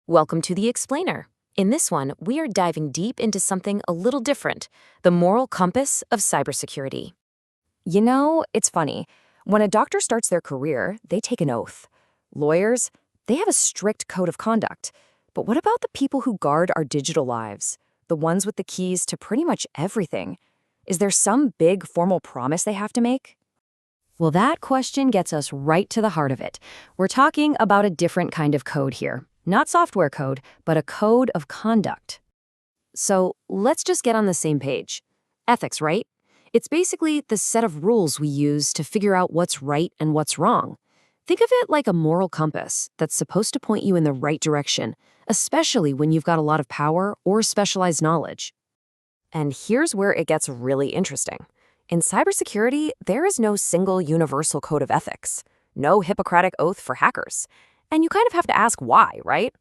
Welcome to the Explainer. In this one, we are diving deep into something a little different, the moral compass of cybersecurity. You know, it's funny. When a doctor starts their career, they take an oath. Lawyers, they have a strict code of conduct. But what about the people who guard our digital lives? The ones with the keys to pretty much everything? Is there some big formal promise they have to make? Well, that question gets us right to the heart of it. We're talking about a different kind of code here. Not software code, but a code of conduct. So let's just get on the same page. Ethics, right? It's basically the set of rules we use to figure out what's right and what's wrong. Think of it like a moral compass that's supposed to point you in the right direction, especially when you've got a lot of power or specialized knowledge. And here's where it gets really interesting. In cybersecurity, there is no single universal code of ethics, no Hippocratic oath for hackers. And you kind of have to ask why, right?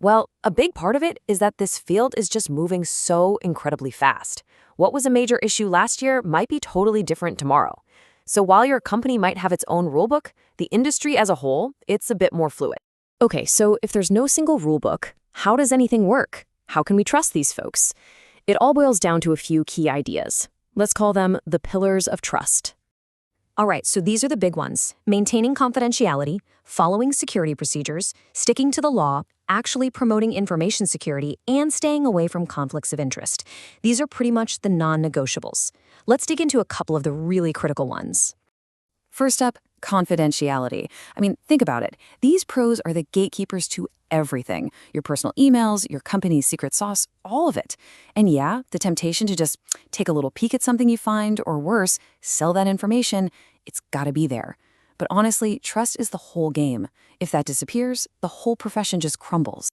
Well, a big part of it is that this field is just moving so incredibly fast. What was a major issue last year might be totally different tomorrow. So while your company might have its own rulebook, the industry as a whole, it's a bit more fluid. Okay, so if there's no single rulebook, how does anything work? How can we trust these folks? It all boils down to a few key ideas. Let's call them the pillars of trust. All right, so these are the big ones: maintaining confidentiality, following security procedures, sticking to the law, actually promoting information security, and staying away from conflicts of interest. These are pretty much the non-negotiables. Let's dig into a couple of the really critical ones. First up, confidentiality. Think about it. These pros are the gatekeepers to everything. Your personal emails, your company's secret sauce, all of it. And yeah, the temptation to just take a little peek at something you find, or worse, sell that information, it's gotta be there. But honestly, trust is the whole game. If that disappears, the whole profession just crumbles.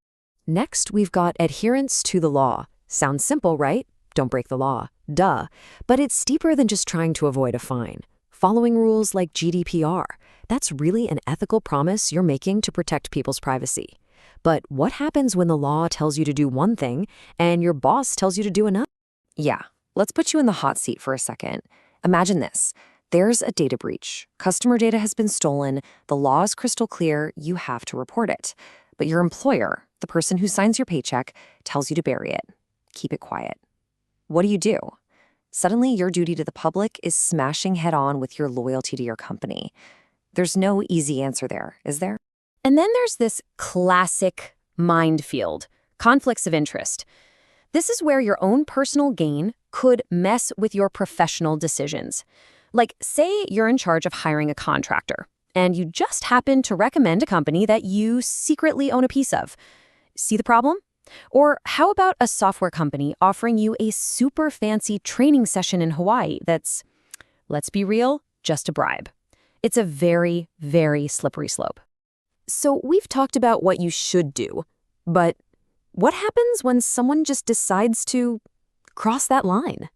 Next, we've got adherence to the law. Sounds simple, right? Don't break the law. Duh. But it's deeper than just trying to avoid a fine. Following rules like GDPR, that's really an ethical promise you're making to protect people's privacy. But what happens when the law tells you to do one thing and your boss tells you to do another? Yeah, let's put you in the hot seat for a second. Imagine this. There's a data breach. Customer data has been stolen. The law is crystal clear. You have to report it. But your employer, the person who signs your paycheck, tells you to bury it. Keep it quiet. What do? Suddenly, your duty to the public is smashing head-on with your loyalty to your company. There's no easy answer there, is there? And then there's this classic minefield, conflicts of interest. This is where your own personal gain could mess with your professional decisions. Like, say you're in charge of hiring a contractor, and you just happen to recommend a company that you secretly own a piece of. See the problem? Or how about a software company offering you a super fancy training session in Hawaii that's, let's be real, just a bribe? It's a very, very slippery slope. So we've talked about what you should do, but what happens when someone just decides to cross that line?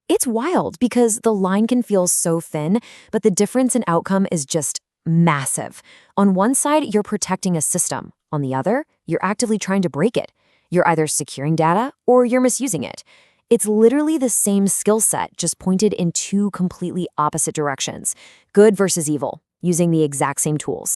It's wild because the line can feel so thin, but the difference in outcome is just massive. On one side, you're protecting a system. On the other, you're actively trying to break it. You're either securing data or you're misusing it. It's literally the same skill set, just pointed in two completely opposite directions. Good versus evil, using the exact same tools.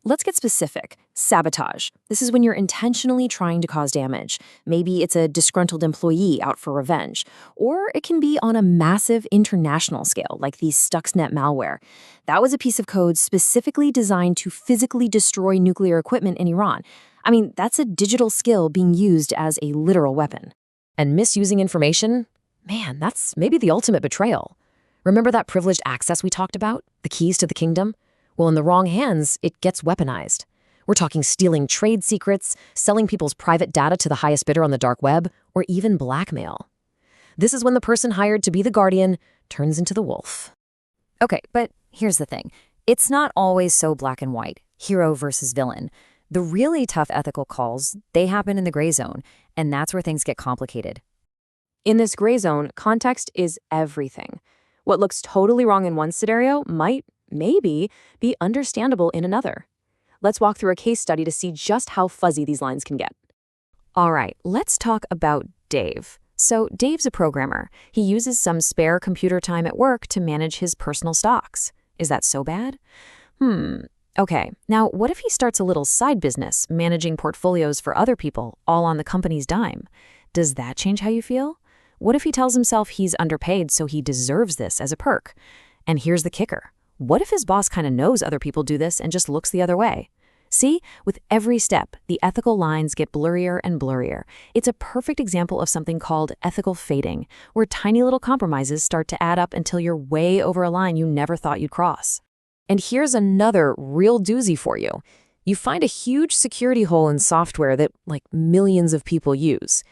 Let's get specific. Sabotage. This is when you're intentionally trying to cause damage. Maybe it's a disgruntled employee out for revenge. Or it can be on a massive international scale, like the Stuxnet malware. That was a piece of code specifically designed to physically destroy nuclear equipment in Iran. That's a digital skill being used as a literal weapon. And misusing information? Man, that's maybe the ultimate betrayal. Remember that privileged access we talked about? The keys to the kingdom? Well, in the wrong hands, it gets weaponized. We're talking stealing trade secrets, selling people's private data to the highest bidder on the dark web, or even blackmail. This is when the person hired to be the guardian turns into the wolf. Okay, but here's the thing. It's not always so black and white, hero versus villain. The really tough ethical calls, they happen in the gray zone, and that's where things get complicated. In this gray zone, context is everything. What looks totally wrong in one scenario might, maybe, be understandable in another. Let's walk through a case study to see just how fuzzy these lines can get. All right, let's talk about Dave. So Dave's a programmer. He uses some spare computer time at work to manage his personal stocks. Is that so bad? Okay, now what if he starts a little side business, managing portfolios for other people, all on the company's dime? Does that change how you feel? What if he tells himself he's underpaid so he deserves this as a perk? And here's the kicker. What if his boss kind of knows other people do this and just looks the other way? See, with every step, the ethical lines get blurrier and blurrier. It's a perfect example of something called ethical fading, where tiny little compromises start to add up until you're way over a line you never thought you'd cross. And here's another real doozy for you. You find a huge security hole in software that, like, millions of people use.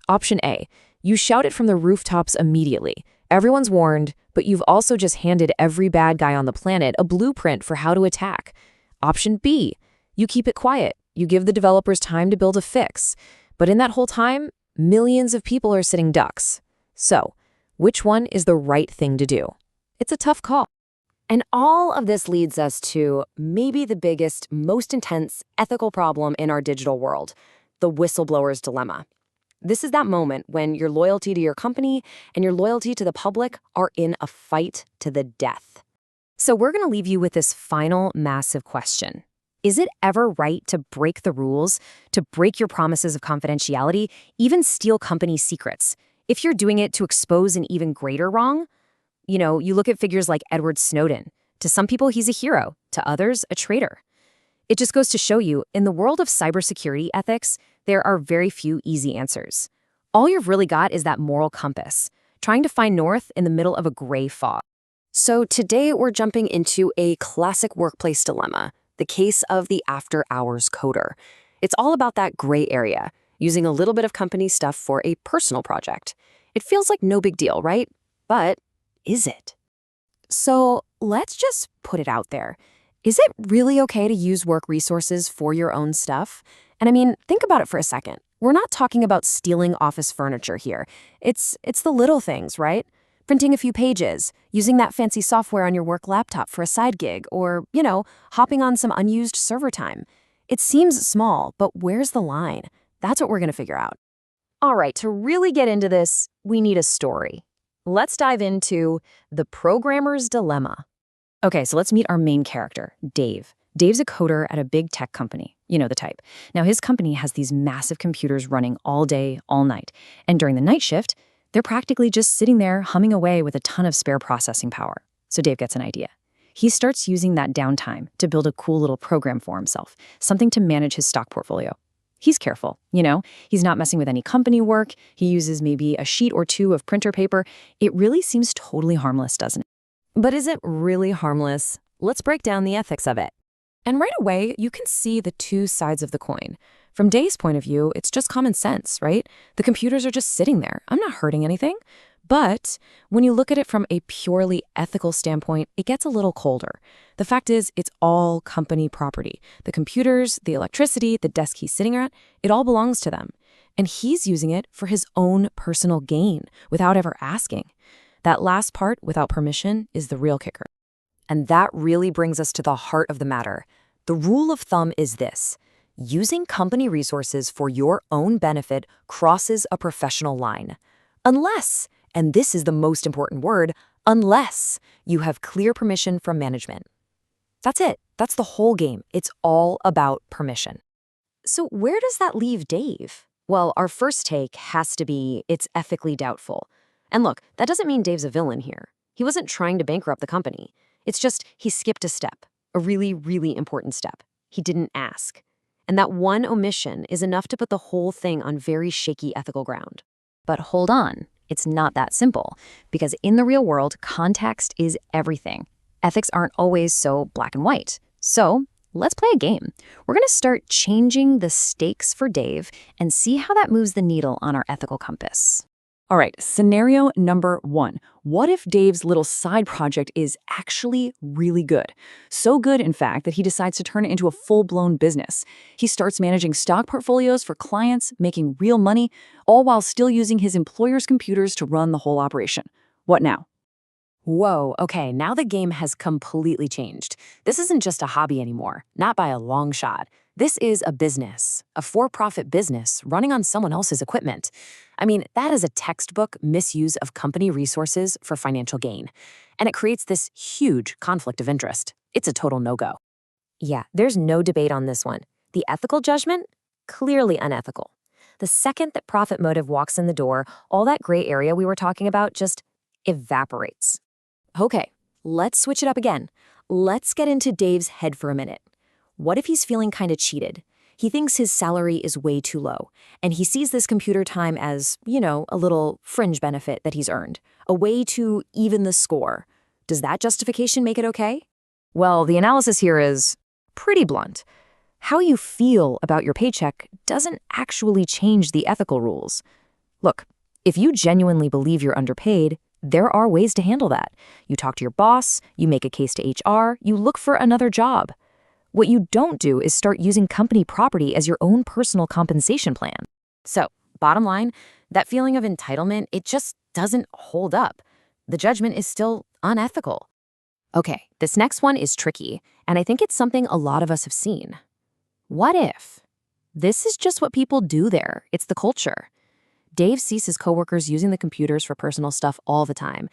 Option A, you shout it from the rooftops immediately. Everyone's warned, but you've also just handed every bad guy on the planet a blueprint for how to attack. Option B, you keep it quiet. You give the developers time to build a fix. But in that whole time, millions of people are sitting ducks. So, which one is the right thing to do? It's a tough call. And all of this leads us to maybe the biggest, most intense ethical problem in our digital world, the whistleblower's dilemma. This is that moment when your loyalty to your company and your loyalty to the public are in a fight to the death. So we're going to leave you with this final massive question. Is it ever right to break the rules, to break your promises of confidentiality, even steal company secrets, if you're doing it to expose an even greater wrong? You know, you look at figures like Edward Snowden. To some people, he's a hero. To others, a traitor. It just goes to show you, in the world of cybersecurity ethics, there are very few easy answers. All you've really got is that moral compass, trying to find north in the middle of a gray fog. So today we're jumping into a classic workplace dilemma, the case of the after-hours coder. It's all about that gray area, using a little bit of company stuff for a personal project. It feels like no big deal, right? But is it? So let's just put it out there. Is it really okay to use work resources for your own stuff? And I mean, think about it for a second. We're not talking about stealing office furniture here. It's the little things, right? Printing a few pages, using that fancy software on your work laptop for a side gig, or, hopping on some unused server time. It seems small, but where's the line? That's what we're going to figure out. All right, to really get into this, we need a story. Let's dive into the programmer's dilemma. Okay, so let's meet our main character, Dave. Dave's a coder at a big tech company. You know the type. Now, his company has these massive computers running all day, all night. And during the night shift, they're practically just sitting there humming away with a ton of spare processing power. So Dave gets an idea. He starts using that downtime to build a cool little program for himself, something to manage his stock portfolio. He's careful, he's not messing with any company work. He uses maybe a sheet or two of printer paper. It really seems totally harmless, doesn't it? But is it really harmless? Let's break down the ethics of it. And right away, you can see the two sides of the coin. From Dave's point of view, it's just common sense, right? The computers are just sitting there. I'm not hurting anything. But when you look at it from a purely ethical standpoint, it gets a little colder. The fact is, it's all company property. The computers, the electricity, the desk he's sitting at, it all belongs to them. And he's using it for his own personal gain without ever asking. That last part, without permission, is the real kicker. And that really brings us to the heart of the matter. The rule of thumb is this. Using company resources for your own benefit crosses a professional line. Unless, and this is the most important word, unless you have clear permission from management. That's it. That's the whole game. It's all about permission. So where does that leave Dave? Well, our first take has to be it's ethically doubtful. And look, that doesn't mean Dave's a villain here. He wasn't trying to bankrupt the company. It's just he skipped a step, a really, really important step. He didn't ask. And that one omission is enough to put the whole thing on very shaky ethical ground. But hold on, it's not that simple, because in the real world, context is everything. Ethics aren't always so black and white. So let's play a game. We're going to start changing the stakes for Dave and see how that moves the needle on our ethical compass. All right, scenario number 1. What if Dave's little side project is actually really good? So good, in fact, that he decides to turn it into a full-blown business. He starts managing stock portfolios for clients, making real money, all while still using his employer's computers to run the whole operation. What now? Whoa, okay, now the game has completely changed. This isn't just a hobby anymore, not by a long shot. This is a business, a for-profit business running on someone else's equipment. I mean, that is a textbook misuse of company resources for financial gain. And it creates this huge conflict of interest. It's a total no-go. Yeah, there's no debate on this one. The ethical judgment? Clearly unethical. The second that profit motive walks in the door, all that gray area we were talking about just evaporates. Okay, let's switch it up again. Let's get into Dave's head for a minute. What if he's feeling kind of cheated? He thinks his salary is way too low, and he sees this computer time as, a little fringe benefit that he's earned, a way to even the score. Does that justification make it okay? Well, the analysis here is pretty blunt. How you feel about your paycheck doesn't actually change the ethical rules. Look, if you genuinely believe you're underpaid, there are ways to handle that. You talk to your boss, you make a case to HR, you look for another job. What you don't do is start using company property as your own personal compensation plan. So, bottom line, that feeling of entitlement, it just doesn't hold up. The judgment is still unethical. Okay, this next one is tricky, and I think it's something a lot of us have seen. What if this is just what people do there? It's the culture. Dave sees his coworkers using the computers for personal stuff all the time.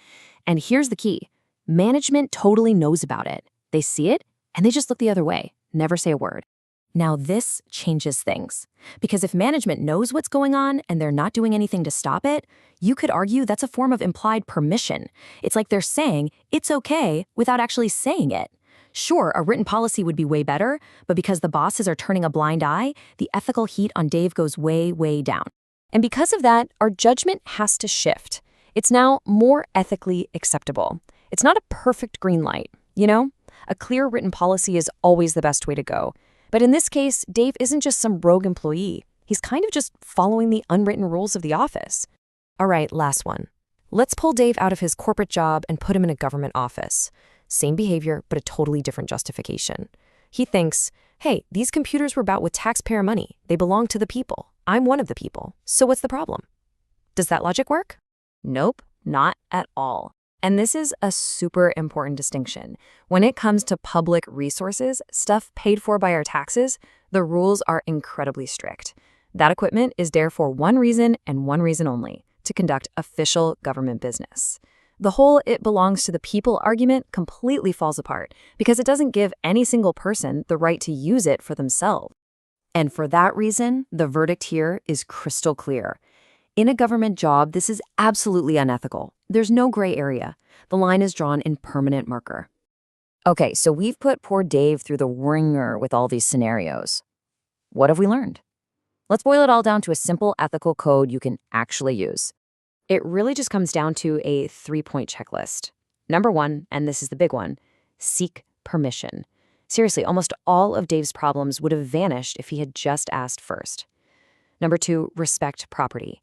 And here's the key. Management totally knows about it. They see it, and they just look the other way, never say a word. Now this changes things. Because if management knows what's going on and they're not doing anything to stop it, you could argue that's a form of implied permission. It's like they're saying, it's okay, without actually saying it. Sure, a written policy would be way better, but because the bosses are turning a blind eye, the ethical heat on Dave goes way, way down. And because of that, our judgment has to shift. It's now more ethically acceptable. It's not a perfect green light, A clear written policy is always the best way to go. But in this case, Dave isn't just some rogue employee. He's kind of just following the unwritten rules of the office. All right, last one. Let's pull Dave out of his corporate job and put him in a government office. Same behavior, but a totally different justification. He thinks, hey, these computers were bought with taxpayer money. They belong to the people. I'm one of the people. So what's the problem? Does that logic work? Nope, not at all. And this is a super important distinction. When it comes to public resources, stuff paid for by our taxes, the rules are incredibly strict. That equipment is there for one reason and one reason only, to conduct official government business. The whole "it belongs to the people" argument completely falls apart because it doesn't give any single person the right to use it for themselves. And for that reason, the verdict here is crystal clear. In a government job, this is absolutely unethical. There's no gray area. The line is drawn in permanent marker. Okay, so we've put poor Dave through the wringer with all these scenarios. What have we learned? Let's boil it all down to a simple ethical code you can actually use. It really just comes down to a 3-point checklist. Number 1, and this is the big one, seek permission. Seriously, almost all of Dave's problems would have vanished if he had just asked first. Number 2, respect property.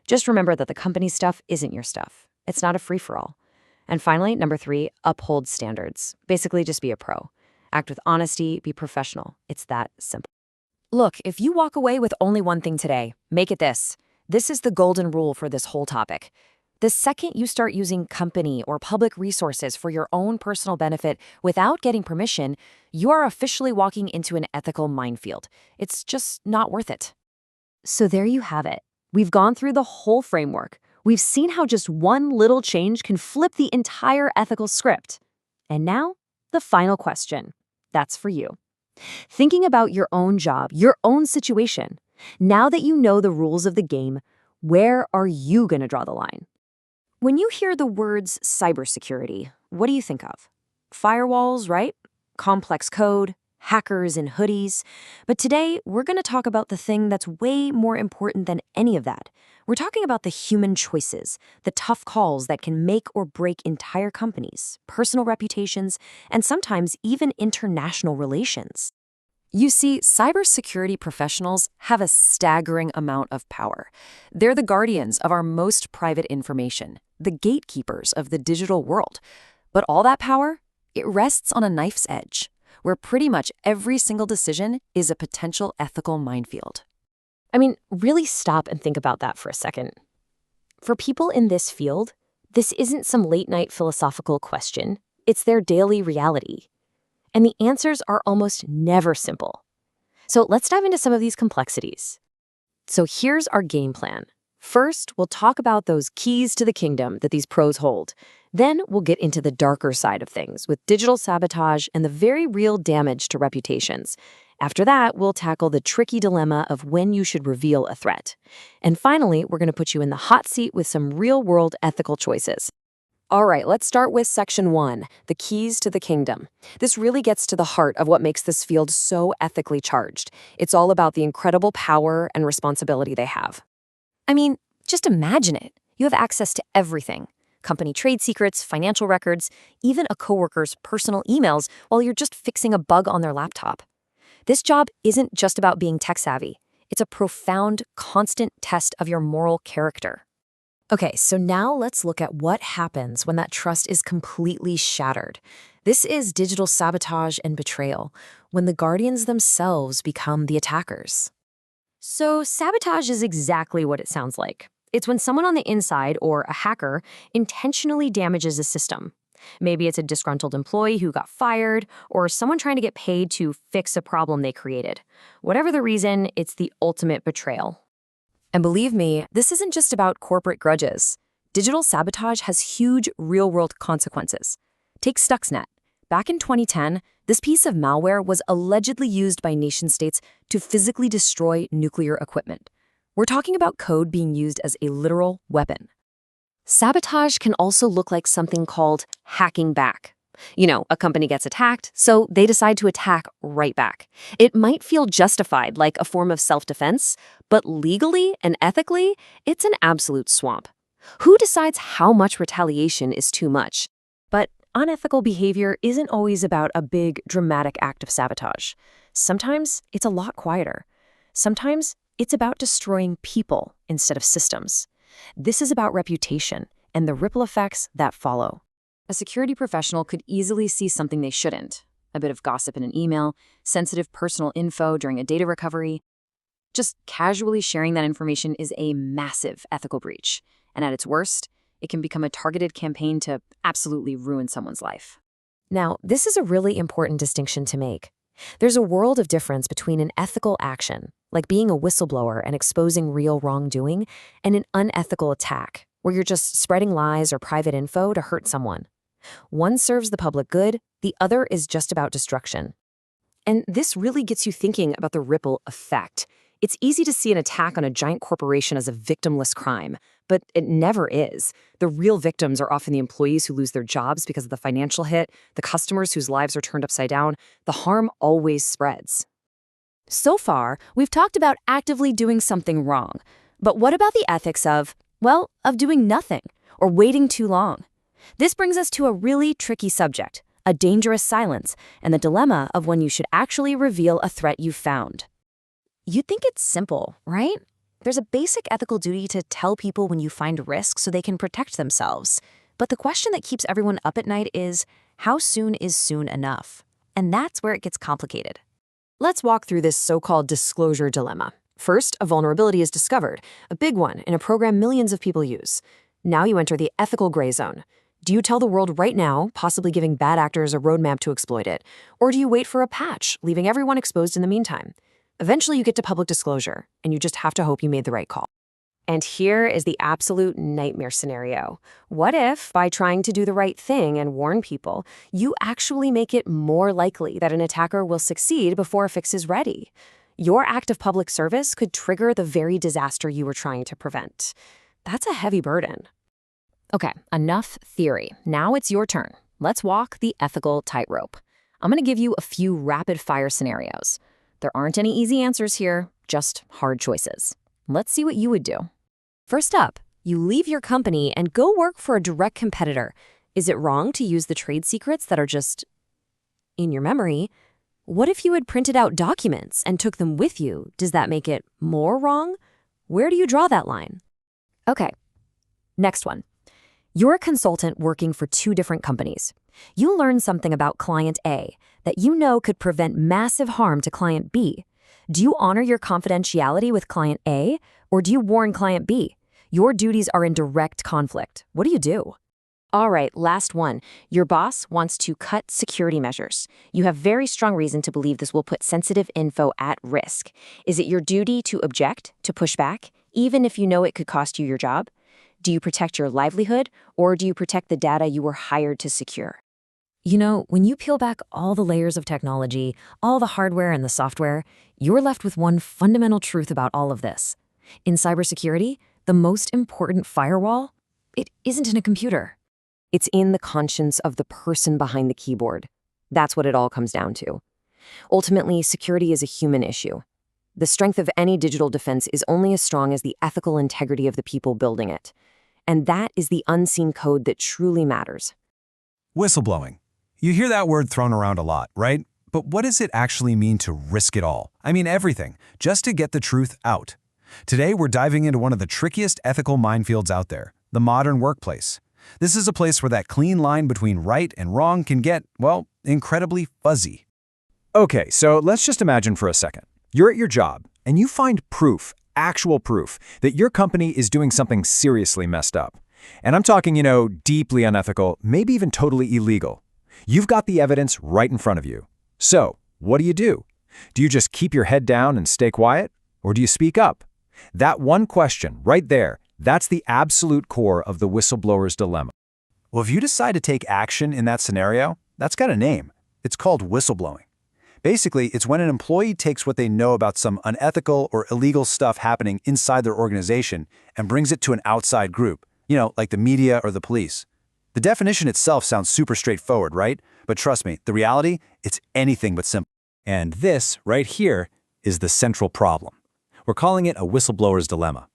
Just remember that the company stuff isn't your stuff. It's not a free-for-all. And finally, number 3, uphold standards. Basically, just be a pro. Act with honesty, be professional. It's that simple. Look, if you walk away with only one thing today, make it this. This is the golden rule for this whole topic. The second you start using company or public resources for your own personal benefit without getting permission, you are officially walking into an ethical minefield. It's just not worth it. So there you have it. We've gone through the whole framework. We've seen how just one little change can flip the entire ethical script. And now, the final question. That's for you. Thinking about your own job, your own situation. Now that you know the rules of the game, where are you going to draw the line? When you hear the words cybersecurity, what do you think of? Firewalls, right? Complex code, hackers in hoodies. But today, we're going to talk about the thing that's way more important than any of that. We're talking about the human choices, the tough calls that can make or break entire companies, personal reputations, and sometimes even international relations. You see, cybersecurity professionals have a staggering amount of power. They're the guardians of our most private information, the gatekeepers of the digital world. But all that power, it rests on a knife's edge, where pretty much every single decision is a potential ethical minefield. I mean, really stop and think about that for a second. For people in this field, this isn't some late-night philosophical question. It's their daily reality. And the answers are almost never simple. So let's dive into some of these complexities. So here's our game plan. First, we'll talk about those keys to the kingdom that these pros hold. Then we'll get into the darker side of things with digital sabotage and the very real damage to reputations. After that, we'll tackle the tricky dilemma of when you should reveal a threat. And finally, we're going to put you in the hot seat with some real-world ethical choices. All right, let's start with Section 1, the keys to the kingdom. This really gets to the heart of what makes this field so ethically charged. It's all about the incredible power and responsibility they have. I mean, just imagine it. You have access to everything. Company trade secrets, financial records, even a coworker's personal emails while you're just fixing a bug on their laptop. This job isn't just about being tech-savvy. It's a profound, constant test of your moral character. Okay, so now let's look at what happens when that trust is completely shattered. This is digital sabotage and betrayal, when the guardians themselves become the attackers. So sabotage is exactly what it sounds like. It's when someone on the inside, or a hacker, intentionally damages a system. Maybe it's a disgruntled employee who got fired, or someone trying to get paid to fix a problem they created. Whatever the reason, it's the ultimate betrayal. And believe me, this isn't just about corporate grudges. Digital sabotage has huge real-world consequences. Take Stuxnet. Back in 2010, this piece of malware was allegedly used by nation-states to physically destroy nuclear equipment. We're talking about code being used as a literal weapon. Sabotage can also look like something called hacking back. You know, a company gets attacked, so they decide to attack right back. It might feel justified, like a form of self-defense, but legally and ethically, it's an absolute swamp. Who decides how much retaliation is too much? But unethical behavior isn't always about a big, dramatic act of sabotage. Sometimes it's a lot quieter. Sometimes it's about destroying people instead of systems. This is about reputation and the ripple effects that follow. A security professional could easily see something they shouldn't. A bit of gossip in an email, sensitive personal info during a data recovery. Just casually sharing that information is a massive ethical breach. And at its worst, it can become a targeted campaign to absolutely ruin someone's life. Now, this is a really important distinction to make. There's a world of difference between an ethical action, like being a whistleblower and exposing real wrongdoing, and an unethical attack, where you're just spreading lies or private info to hurt someone. One serves the public good, the other is just about destruction. And this really gets you thinking about the ripple effect. It's easy to see an attack on a giant corporation as a victimless crime, but it never is. The real victims are often the employees who lose their jobs because of the financial hit, the customers whose lives are turned upside down. The harm always spreads. So far, we've talked about actively doing something wrong. But what about the ethics of doing nothing or waiting too long? This brings us to a really tricky subject, a dangerous silence, and the dilemma of when you should actually reveal a threat you've found. You'd think it's simple, right? There's a basic ethical duty to tell people when you find risk so they can protect themselves. But the question that keeps everyone up at night is, how soon is soon enough? And that's where it gets complicated. Let's walk through this so-called disclosure dilemma. First, a vulnerability is discovered, a big one in a program millions of people use. Now you enter the ethical gray zone. Do you tell the world right now, possibly giving bad actors a roadmap to exploit it? Or do you wait for a patch, leaving everyone exposed in the meantime? Eventually you get to public disclosure, and you just have to hope you made the right call. And here is the absolute nightmare scenario. What if, by trying to do the right thing and warn people, you actually make it more likely that an attacker will succeed before a fix is ready? Your act of public service could trigger the very disaster you were trying to prevent. That's a heavy burden. Okay, enough theory. Now it's your turn. Let's walk the ethical tightrope. I'm going to give you a few rapid-fire scenarios. There aren't any easy answers here, just hard choices. Let's see what you would do. First up, you leave your company and go work for a direct competitor. Is it wrong to use the trade secrets that are just in your memory? What if you had printed out documents and took them with you? Does that make it more wrong? Where do you draw that line? Okay, next one. You're a consultant working for two different companies. You learn something about client A that you know could prevent massive harm to client B. Do you honor your confidentiality with client A, or do you warn client B? Your duties are in direct conflict. What do you do? All right, last one. Your boss wants to cut security measures. You have very strong reason to believe this will put sensitive info at risk. Is it your duty to object, to push back, even if you know it could cost you your job? Do you protect your livelihood, or do you protect the data you were hired to secure? You know, when you peel back all the layers of technology, all the hardware and the software, you're left with one fundamental truth about all of this. In cybersecurity, the most important firewall, it isn't in a computer. It's in the conscience of the person behind the keyboard. That's what it all comes down to. Ultimately, security is a human issue. The strength of any digital defense is only as strong as the ethical integrity of the people building it. And that is the unseen code that truly matters. Whistleblowing. You hear that word thrown around a lot, right? But what does it actually mean to risk it all? I mean everything, just to get the truth out. Today, we're diving into one of the trickiest ethical minefields out there, the modern workplace. This is a place where that clean line between right and wrong can get, well, incredibly fuzzy. Okay, so let's just imagine for a second. You're at your job, and you find proof, actual proof, that your company is doing something seriously messed up. And I'm talking, deeply unethical, maybe even totally illegal. You've got the evidence right in front of you. So, what do? Do you just keep your head down and stay quiet? Or do you speak up? That one question right there, that's the absolute core of the whistleblower's dilemma. Well, if you decide to take action in that scenario, that's got a name. It's called whistleblowing. Basically, it's when an employee takes what they know about some unethical or illegal stuff happening inside their organization and brings it to an outside group, like the media or the police. The definition itself sounds super straightforward, right? But trust me, the reality, it's anything but simple. And this, right here, is the central problem. We're calling it a whistleblower's dilemma.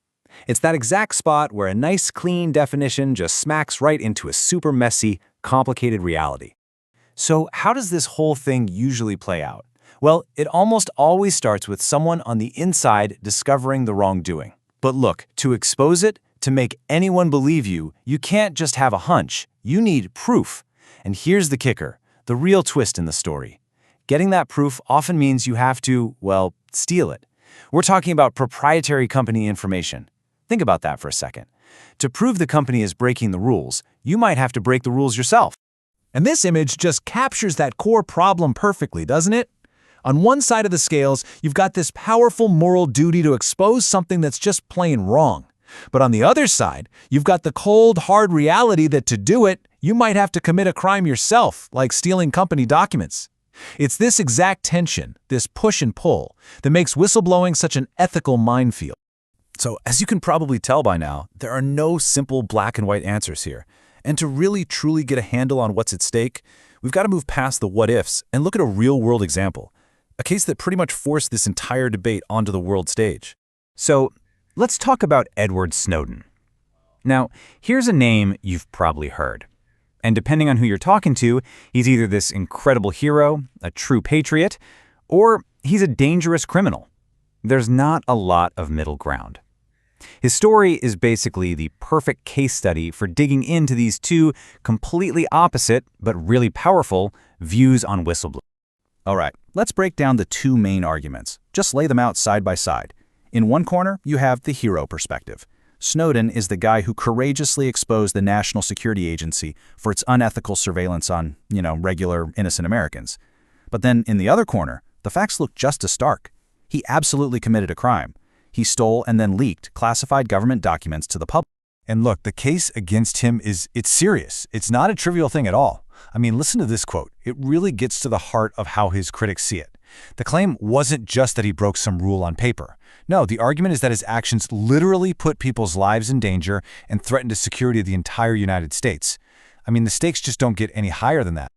It's that exact spot where a nice, clean definition just smacks right into a super messy, complicated reality. So how does this whole thing usually play out? Well, it almost always starts with someone on the inside discovering the wrongdoing. But look, to expose it, to make anyone believe you, you can't just have a hunch. You need proof. And here's the kicker, the real twist in the story. Getting that proof often means you have to, well, steal it. We're talking about proprietary company information. Think about that for a second. To prove the company is breaking the rules, you might have to break the rules yourself. And this image just captures that core problem perfectly, doesn't it? On one side of the scales, you've got this powerful moral duty to expose something that's just plain wrong. But on the other side, you've got the cold, hard reality that to do it, you might have to commit a crime yourself, like stealing company documents. It's this exact tension, this push and pull, that makes whistleblowing such an ethical minefield. So, as you can probably tell by now, there are no simple black and white answers here. And to really truly get a handle on what's at stake, we've got to move past the what-ifs and look at a real-world example, a case that pretty much forced this entire debate onto the world stage. So, let's talk about Edward Snowden. Now, here's a name you've probably heard. And depending on who you're talking to, he's either this incredible hero, a true patriot, or he's a dangerous criminal. There's not a lot of middle ground. His story is basically the perfect case study for digging into these two completely opposite, but really powerful, views on whistleblowing. All right, let's break down the two main arguments. Just lay them out side by side. In one corner, you have the hero perspective. Snowden is the guy who courageously exposed the National Security Agency for its unethical surveillance on, regular, innocent Americans. But then in the other corner, the facts look just as stark. He absolutely committed a crime. He stole and then leaked classified government documents to the public. And look, the case against him it's serious. It's not a trivial thing at all. I mean, listen to this quote. It really gets to the heart of how his critics see it. The claim wasn't just that he broke some rule on paper. No, the argument is that his actions literally put people's lives in danger and threatened the security of the entire United States. I mean, the stakes just don't get any higher than that.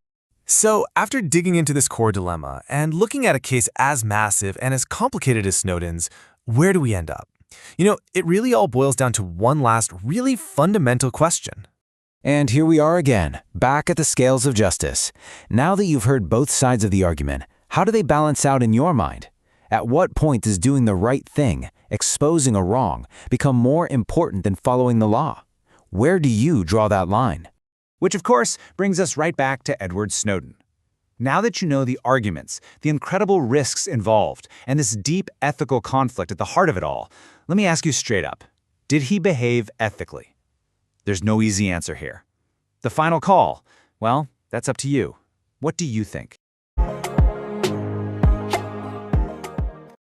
So, after digging into this core dilemma and looking at a case as massive and as complicated as Snowden's, where do we end up? It really all boils down to one last really fundamental question. And here we are again, back at the scales of justice. Now that you've heard both sides of the argument, how do they balance out in your mind? At what point does doing the right thing, exposing a wrong, become more important than following the law? Where do you draw that line? Which, of course, brings us right back to Edward Snowden. Now that you know the arguments, the incredible risks involved, and this deep ethical conflict at the heart of it all, let me ask you straight up, did he behave ethically? There's no easy answer here. The final call, well, that's up to you. What do you think?